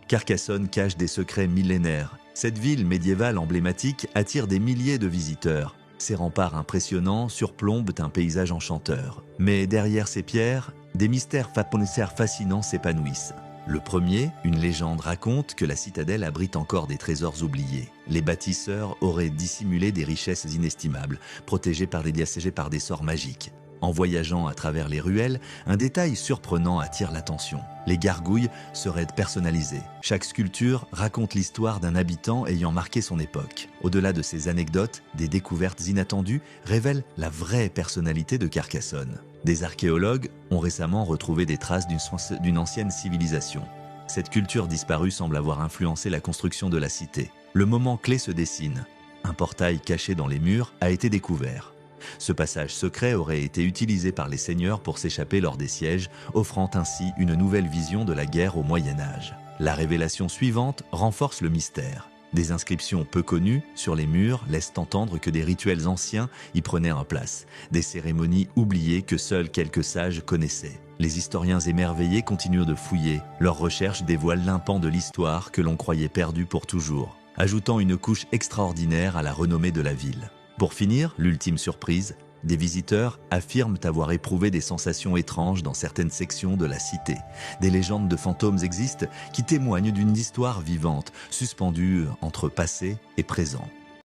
Carcassonne cache des secrets millénaires. Cette ville médiévale emblématique attire des milliers de visiteurs. Ses remparts impressionnants surplombent un paysage enchanteur. Mais derrière ces pierres, des mystères fascinants s'épanouissent. Le premier, une légende raconte que la citadelle abrite encore des trésors oubliés. Les bâtisseurs auraient dissimulé des richesses inestimables, protégées par des sorts magiques. En voyageant à travers les ruelles, un détail surprenant attire l'attention. Les gargouilles seraient personnalisées. Chaque sculpture raconte l'histoire d'un habitant ayant marqué son époque. Au-delà de ces anecdotes, des découvertes inattendues révèlent la vraie personnalité de Carcassonne. Des archéologues ont récemment retrouvé des traces d'une ancienne civilisation. Cette culture disparue semble avoir influencé la construction de la cité. Le moment clé se dessine. Un portail caché dans les murs a été découvert. Ce passage secret aurait été utilisé par les seigneurs pour s'échapper lors des sièges, offrant ainsi une nouvelle vision de la guerre au Moyen-Âge. La révélation suivante renforce le mystère. Des inscriptions peu connues sur les murs laissent entendre que des rituels anciens y prenaient en place, des cérémonies oubliées que seuls quelques sages connaissaient. Les historiens émerveillés continuent de fouiller. Leurs recherches dévoilent l'impan de l'histoire que l'on croyait perdue pour toujours, ajoutant une couche extraordinaire à la renommée de la ville. Pour finir, l'ultime surprise, des visiteurs affirment avoir éprouvé des sensations étranges dans certaines sections de la cité. Des légendes de fantômes existent qui témoignent d'une histoire vivante, suspendue entre passé et présent.